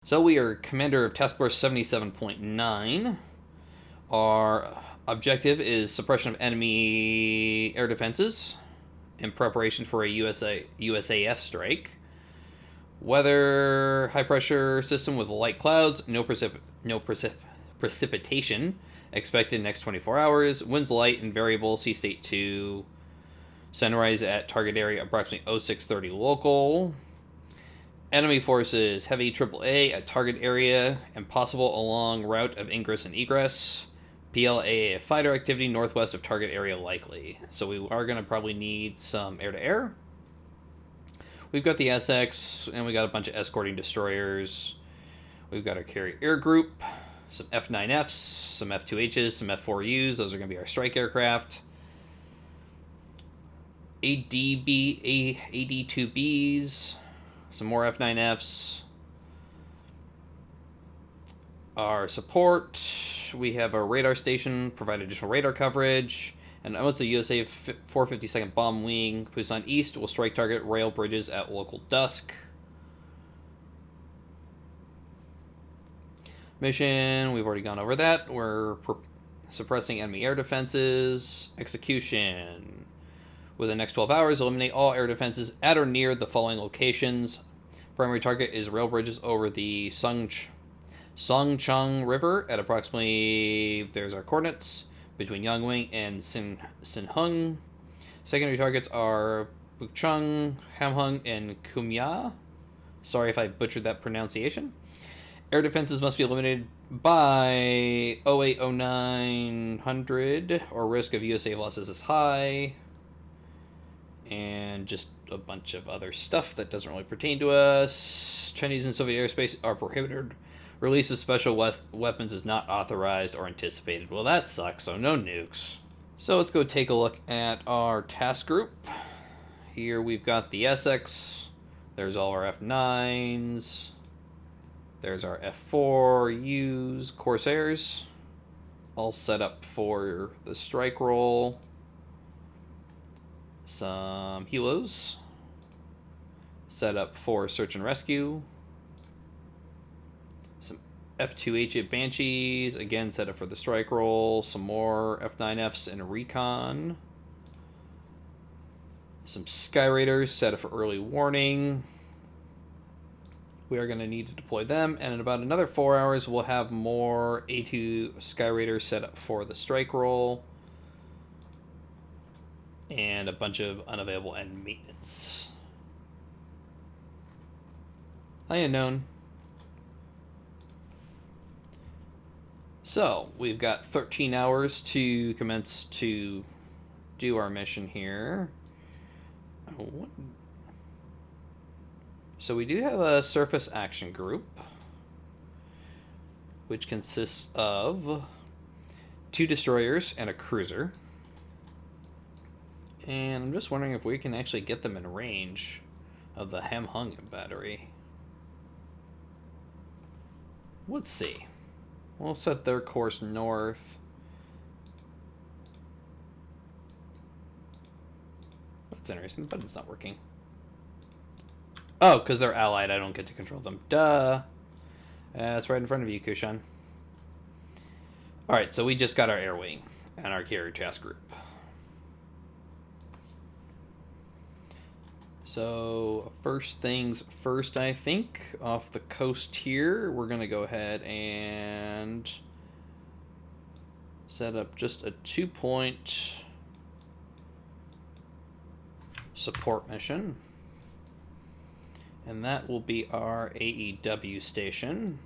So we are commander of Task Force 77.9. Our objective is suppression of enemy air defenses in preparation for a USAF strike. Weather, high pressure system with light clouds, no precipitation expected next 24 hours. Winds light and variable, sea state 2. Sunrise at target area approximately 0630 local. Enemy forces, heavy AAA at target area and possible along route of ingress and egress. PLA fighter activity northwest of target area likely. So we are going to probably need some air-to-air. We've got the SX, and we got a bunch of escorting destroyers. We've got our carrier air group, some F9Fs, some F2Hs, some F4Us. Those are going to be our strike aircraft. AD2Bs, some more F9Fs. Our support, we have a radar station, provide additional radar coverage. And once the USA 452nd Bomb Wing, Busan East, will strike target rail bridges at local dusk. Mission, we've already gone over that. We're suppressing enemy air defenses. Execution. Within the next 12 hours, eliminate all air defenses at or near the following locations. Primary target is rail bridges over the Songchang River at approximately, there's our coordinates, between Yangwing and Sinhung. Secondary targets are Bukchung, Hamhung, and Kumya. Sorry if I butchered that pronunciation. Air defenses must be eliminated by 080900 or risk of USA losses is high. And just a bunch of other stuff that doesn't really pertain to us. Chinese and Soviet airspace are prohibited. Release of special weapons is not authorized or anticipated. Well, that sucks, so no nukes. So let's go take a look at our task group. Here we've got the Essex. There's all our F9s. There's our F4Us, Corsairs. All set up for the strike roll. Some helos. Set up for search and rescue. F2H Banshees, again set up for the strike roll. Some more F9Fs and recon. Some Sky Raiders set up for early warning. We are going to need to deploy them, and in about another 4 hours, we'll have more A2 Sky Raiders set up for the strike roll. And a bunch of unavailable end maintenance. Hi, Unknown. So, we've got 13 hours to commence to do our mission here. So we do have a surface action group, which consists of 2 destroyers and a cruiser. And I'm just wondering if we can actually get them in range of the Hamhung battery. Let's see. We'll set their course north. That's interesting. The button's not working. Oh, because they're allied. I don't get to control them. Duh. It's right in front of you, Kushan. Alright, so we just got our air wing and our carrier task group. So, first things first, I think, off the coast here, we're going to go ahead and set up just a 2-point support mission. And that will be our AEW station.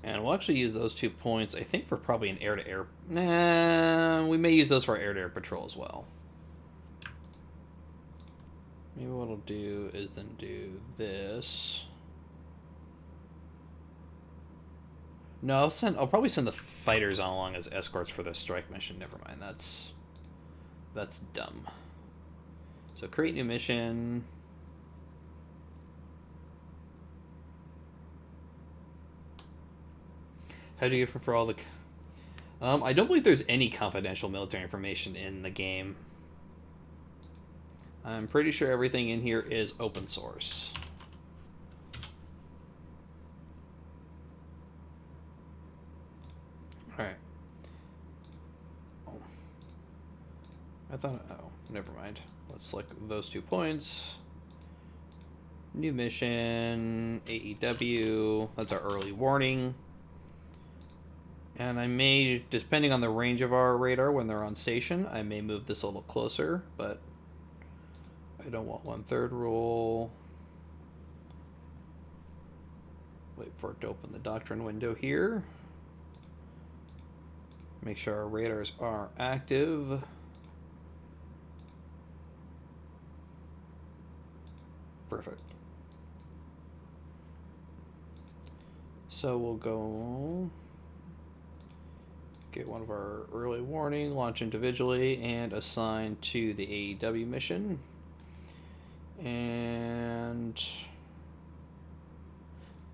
And we'll actually use those 2 points, I think, for probably an air-to-air. Nah, we may use those for air-to-air patrol as well. Maybe what I'll do is then do this. No, I'll probably send the fighters on along as escorts for the strike mission. Never mind, that's dumb. So create new mission. How do you get for all the... I don't believe there's any confidential military information in the game. I'm pretty sure everything in here is open source. Alright. Oh. I thought... Oh, never mind. Let's select those 2 points. New mission, AEW. That's our early warning. And I may, depending on the range of our radar when they're on station, I may move this a little closer, but I don't want 1/3 rule. Wait for it to open the doctrine window here. Make sure our radars are active. Perfect. So we'll go get one of our early warning, launch individually, and assign to the AEW mission. And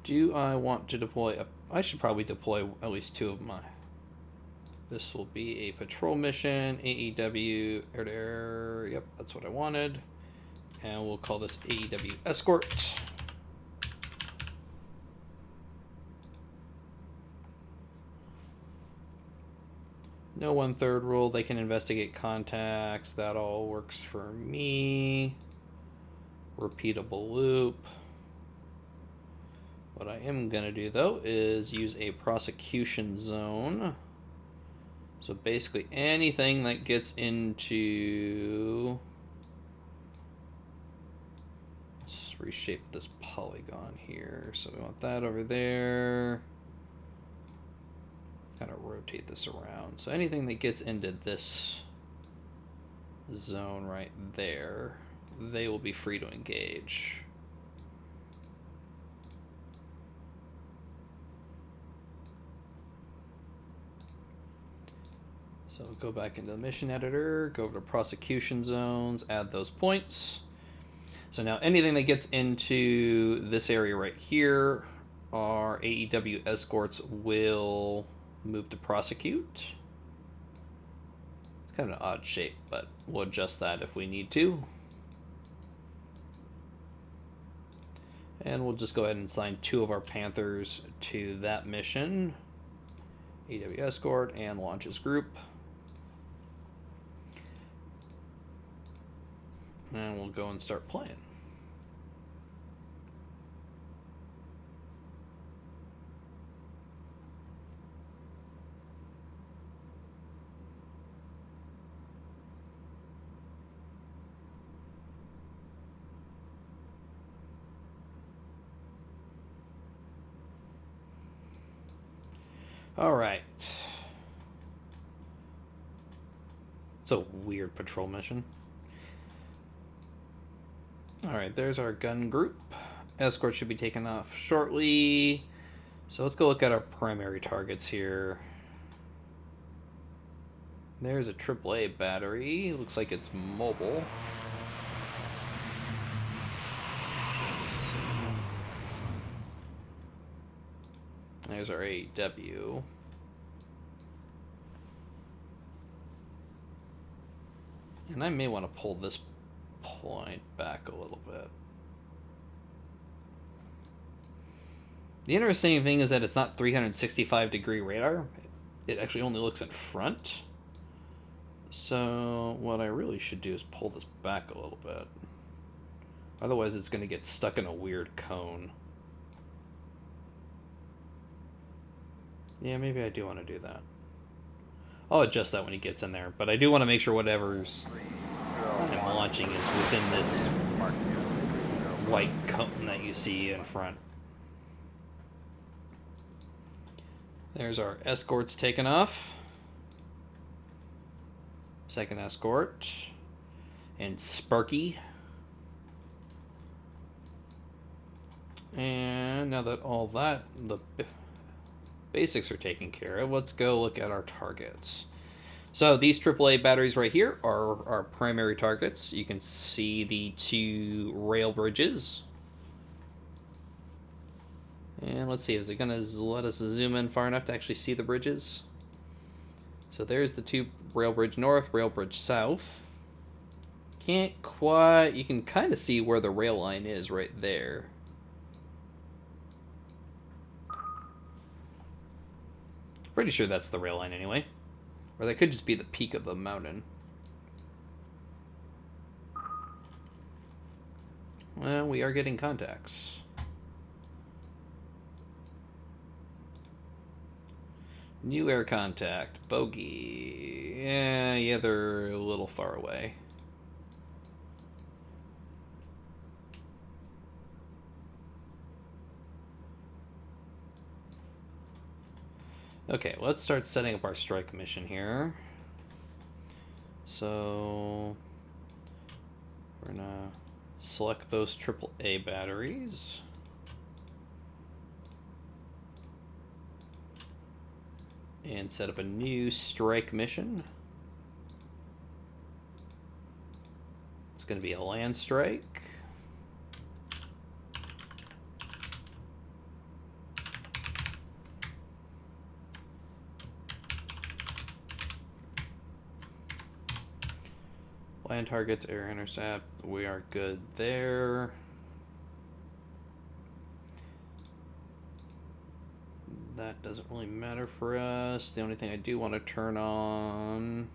do I want to deploy I should probably deploy at least 2 of my... This will be a patrol mission, AEW, air-to-air, yep, that's what I wanted. And we'll call this AEW Escort. No 1/3 rule, they can investigate contacts, that all works for me. Repeatable loop. What I am going to do, though, is use a prosecution zone. So basically anything that gets into... Let's reshape this polygon here. So we want that over there. Kind of rotate this around. So anything that gets into this zone right there, they will be free to engage. So go back into the mission editor, go over to prosecution zones, add those points. So now anything that gets into this area right here, our AEW escorts will move to prosecute. It's kind of an odd shape, but we'll adjust that if we need to. And we'll just go ahead and assign 2 of our Panthers to that mission. AEW escort and launches group. And we'll go and start playing. All right. It's a weird patrol mission. All right, there's our gun group. Escort should be taken off shortly. So let's go look at our primary targets here. There's a AAA battery. Looks like it's mobile. There's our AEW. And I may want to pull this point back a little bit. The interesting thing is that it's not 365-degree radar. It actually only looks in front. So what I really should do is pull this back a little bit. Otherwise it's going to get stuck in a weird cone. Yeah, maybe I do want to do that. I'll adjust that when he gets in there, but I do want to make sure whatever's I'm launching is within this white cone that you see in front. There's our escorts taken off. Second escort. And Sparky. And now that all that, the basics are taken care of, let's go look at our targets. So these AAA batteries right here are our primary targets. You can see the 2 rail bridges. And let's see, is it going to let us zoom in far enough to actually see the bridges? So there's the 2, rail bridge north, rail bridge south. Can't quite, you can kind of see where the rail line is right there. Pretty sure that's the rail line anyway. Or that could just be the peak of the mountain. Well, we are getting contacts. New air contact. Bogey. Yeah, they're a little far away. Okay, let's start setting up our strike mission here. So we're gonna select those AAA batteries. And set up a new strike mission. It's going to be a land strike. Land targets, air intercept. We are good there. That doesn't really matter for us. The only thing I do want to turn on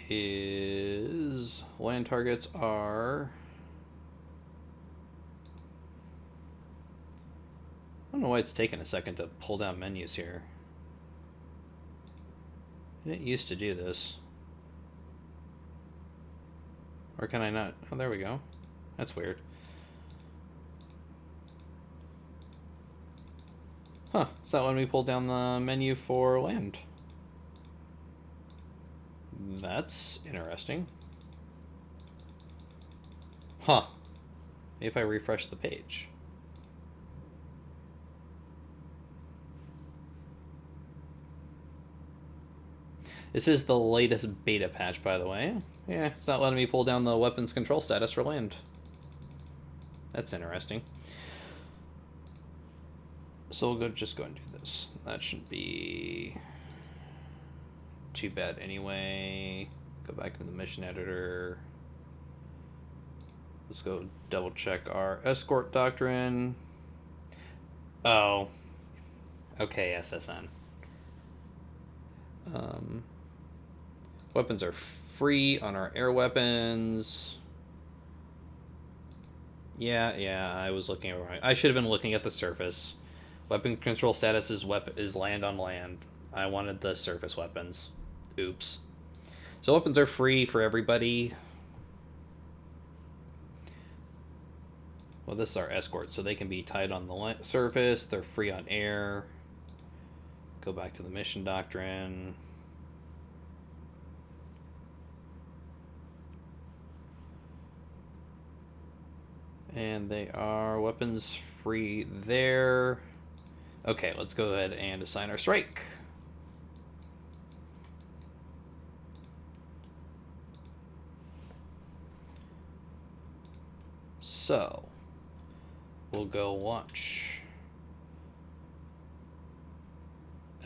is land targets are... I don't know why it's taking a second to pull down menus here. I didn't used to do this. Or can I not? Oh, there we go. That's weird. Huh, it's not letting me pull down the menu for land. That's interesting. Huh. If I refresh the page. This is the latest beta patch, by the way. Yeah, it's not letting me pull down the weapons control status for land. That's interesting. So we'll just go and do this. That shouldn't be too bad anyway. Go back to the mission editor. Let's go double check our escort doctrine. Oh. Okay, SSN. Weapons are free on our air weapons. Yeah, I was looking at right. I should have been looking at the surface. Weapon control status is land on land. I wanted the surface weapons. Oops. So weapons are free for everybody. Well, this is our escort, so they can be tied on the surface. They're free on air. Go back to the mission doctrine. And they are weapons free there. Okay, let's go ahead and assign our strike. So, we'll go launch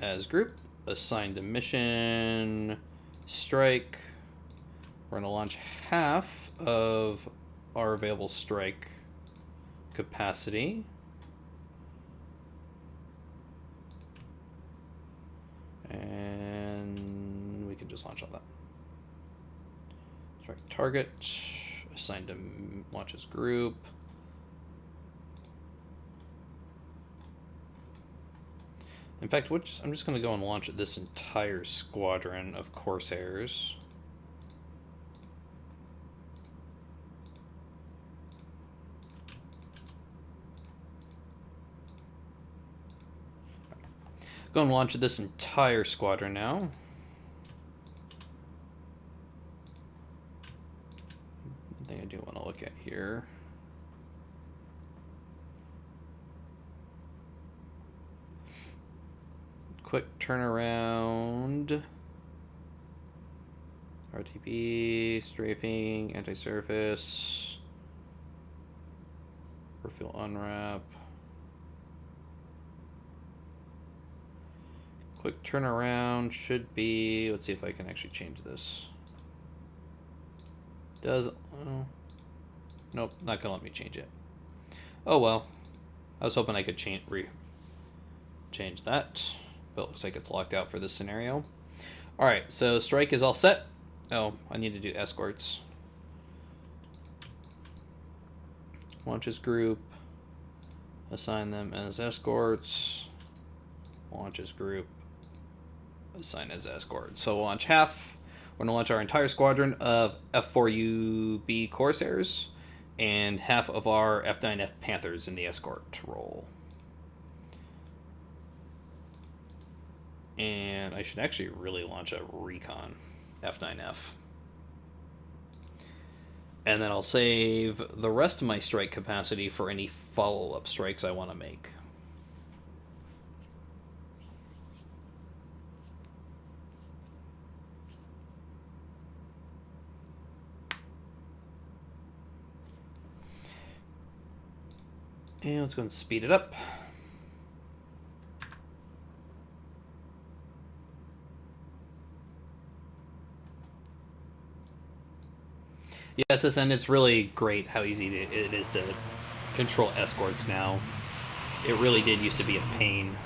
as group, assigned a mission, strike. We're going to launch half of our available strike capacity. And we can just launch all that. Strike target, assigned to launch as group. In fact, I'm just going to go and launch this entire squadron of Corsairs. Go and launch this entire squadron now. I think I do want to look at here. Quick turnaround. RTB, strafing, anti-surface. Refuel unwrap. Quick turnaround should be... Let's see if I can actually change this. Does... Oh. Nope, not gonna let me change it. Oh well. I was hoping I could change that, but it looks like it's locked out for this scenario. Alright, so strike is all set. Oh, I need to do escorts. Launches group. Assign them as escorts. Launches group. Assign as escorts. So we'll launch half. We're going to launch our entire squadron of F4UB Corsairs and half of our F9F Panthers in the escort role. And I should actually really launch a recon F9F. And then I'll save the rest of my strike capacity for any follow-up strikes I want to make. And let's go and speed it up. Yes, and it's really great how easy it is to control escorts now. It really did used to be a pain.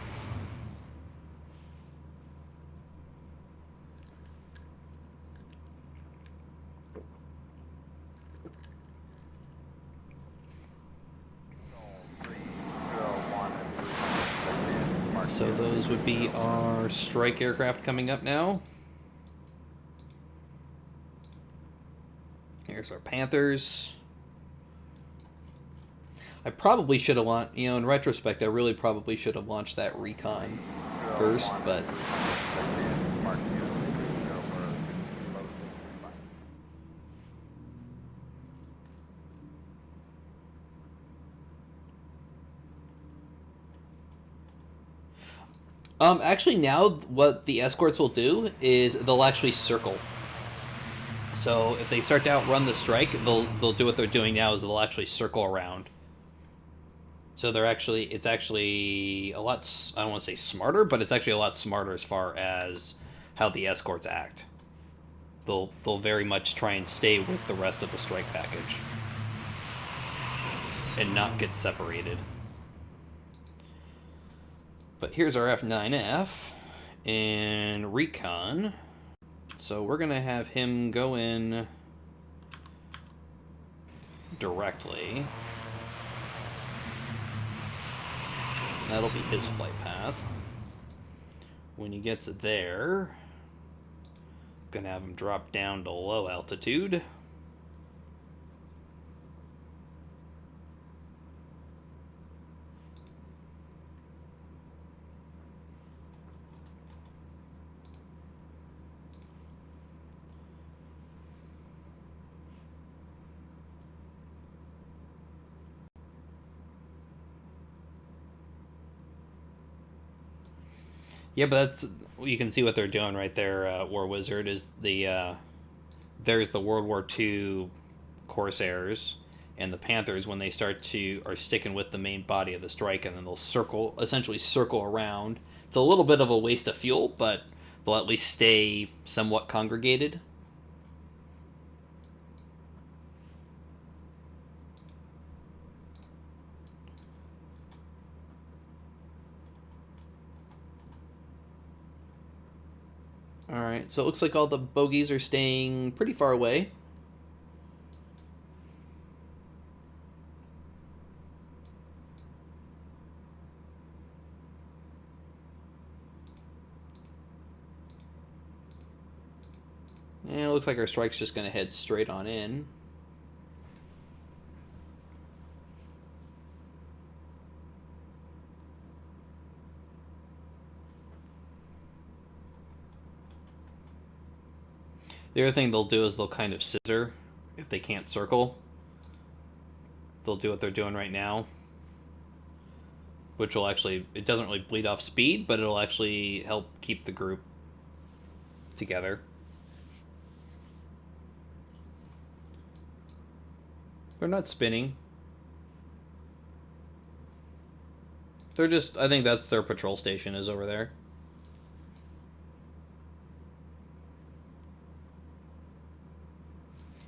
So those would be our strike aircraft coming up now. Here's our Panthers. I probably should have launched, in retrospect, I really probably should have launched that recon first, but... actually now what the escorts will do is they'll actually circle. So if they start to outrun the strike, they'll do what they're doing now is they'll actually circle around. So it's actually a lot, I don't want to say smarter, but it's actually a lot smarter as far as how the escorts act. They'll very much try and stay with the rest of the strike package and not get separated. But here's our F9F and recon. So we're going to have him go in directly. That'll be his flight path. When he gets there, I'm going to have him drop down to low altitude. Yeah, but you can see what they're doing right there. War Wizard is there's the World War II Corsairs and the Panthers when they are sticking with the main body of the strike, and then they'll essentially circle around. It's a little bit of a waste of fuel, but they'll at least stay somewhat congregated. Alright, so it looks like all the bogies are staying pretty far away. And it looks like our strike's just going to head straight on in. The other thing they'll do is they'll kind of scissor if they can't circle. They'll do what they're doing right now, which will actually, it doesn't really bleed off speed, but it'll actually help keep the group together. They're not spinning. They're just, I think that's their patrol station is over there.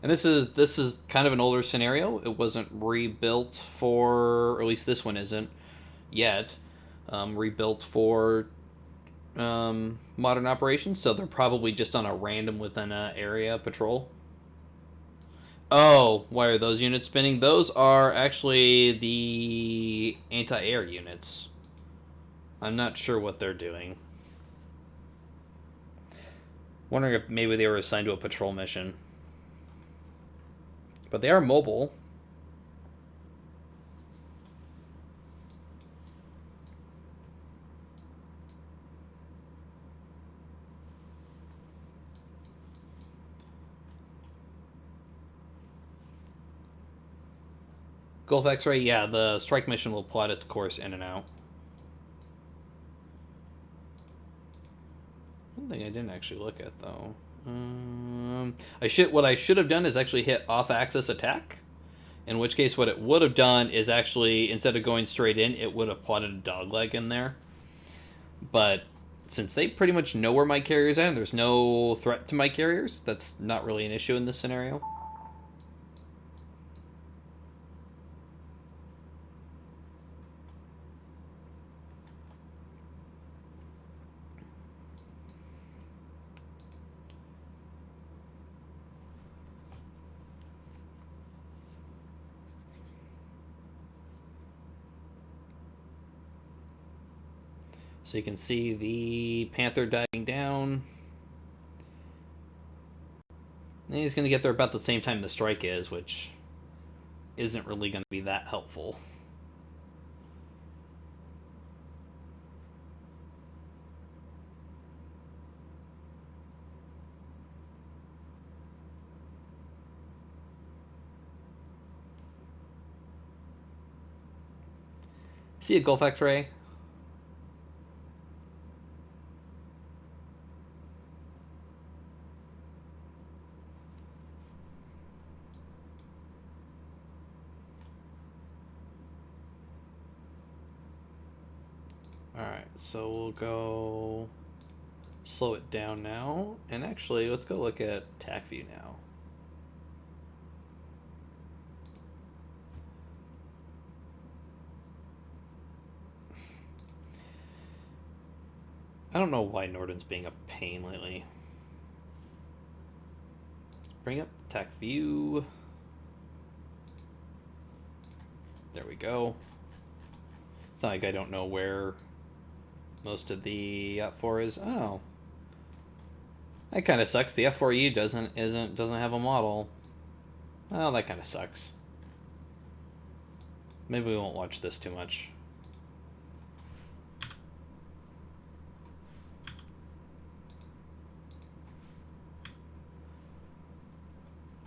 And this is kind of an older scenario. It wasn't rebuilt for, or at least this one isn't yet, rebuilt for modern operations. So they're probably just on a random within a area patrol. Oh, why are those units spinning? Those are actually the anti-air units. I'm not sure what they're doing. Wondering if maybe they were assigned to a patrol mission. But they are mobile. Gulf X-Ray, yeah, the strike mission will plot its course in and out. One thing I didn't actually look at though. What I should have done is actually hit off-axis attack. In which case, what it would have done is actually, instead of going straight in, it would have plotted a dogleg in there. But since they pretty much know where my carriers are and there's no threat to my carriers, that's not really an issue in this scenario. So you can see the Panther diving down. And he's going to get there about the same time the strike is, which isn't really going to be that helpful. See a Gulf X-Ray? Alright, so we'll go slow it down now. And actually, let's go look at TAC view now. I don't know why Norden's being a pain lately. Let's bring up TAC view. There we go. It's not like I don't know where most of the F4 is. Oh, that kind of sucks. The F4U doesn't have a model. Oh, that kind of sucks. Maybe we won't watch this too much.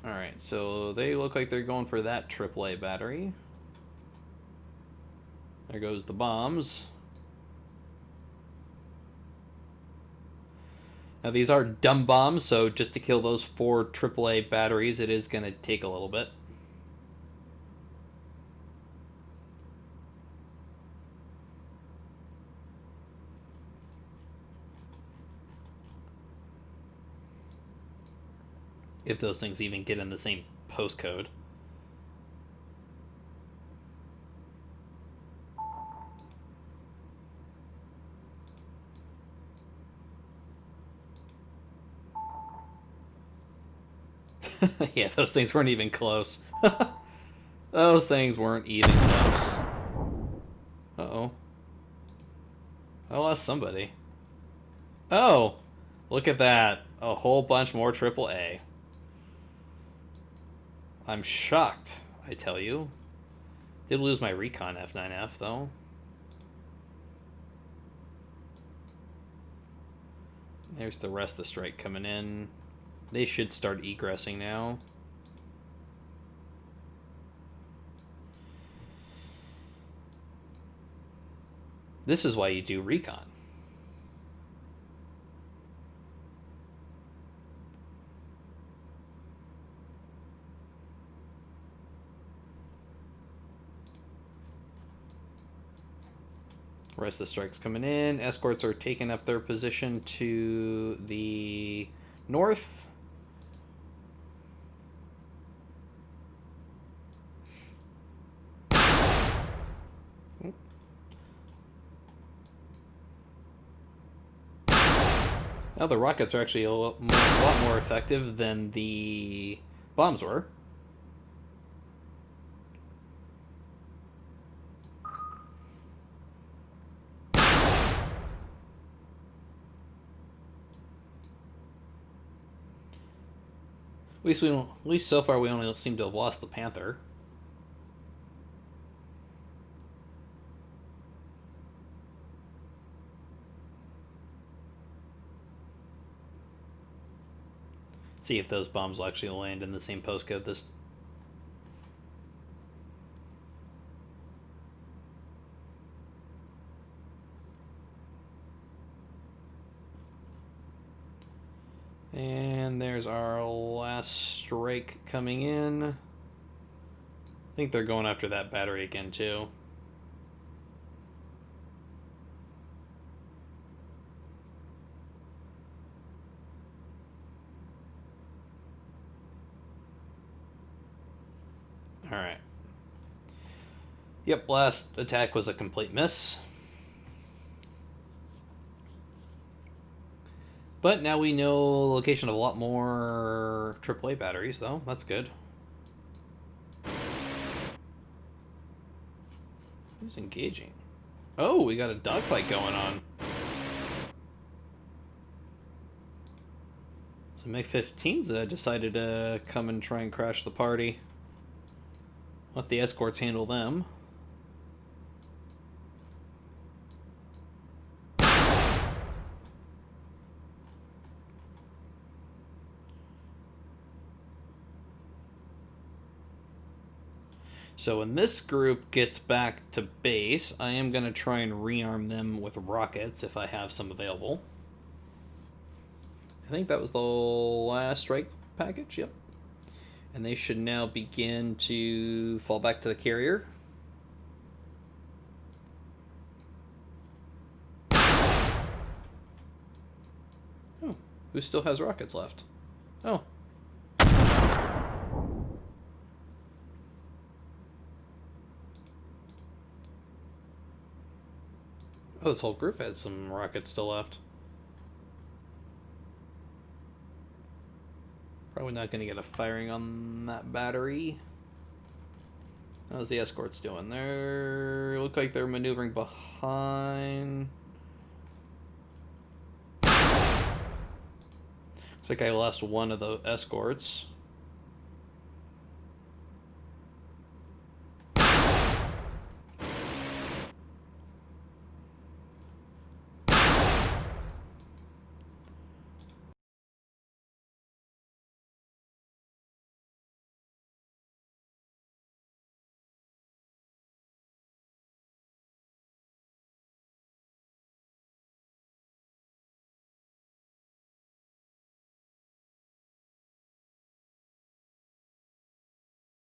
Alright, so they look like they're going for that AAA battery. There goes the bombs. Now these are dumb bombs, so just to kill those 4 AAA batteries, it is going to take a little bit. If those things even get in the same postcode. Yeah, those things weren't even close. Those things weren't even close. Uh-oh. I lost somebody. Oh! Look at that. A whole bunch more AAA. I'm shocked, I tell you. Did lose my recon F9F, though. There's the rest of the strike coming in. They should start egressing now. This is why you do recon. Rest of the strikes coming in. Escorts are taking up their position to the north. Oh, the rockets are actually a lot more effective than the bombs were. At least so far we only seem to have lost the Panther. See if those bombs will actually land in the same postcode this. And there's our last strike coming in. I think they're going after that battery again, too. Alright. Yep, last attack was a complete miss. But now we know the location of a lot more AAA batteries, though. That's good. Who's engaging? Oh, we got a dogfight going on. So MiG-15s decided to come and try and crash the party. Let the escorts handle them. So when this group gets back to base, I am going to try and rearm them with rockets if I have some available. I think that was the last strike package, yep. And they should now begin to fall back to the carrier. Oh, who still has rockets left? Oh. Oh, this whole group has some rockets still left. Probably not going to get a firing on that battery. How's the escorts doing? They look like they're maneuvering behind. Looks like I lost one of the escorts.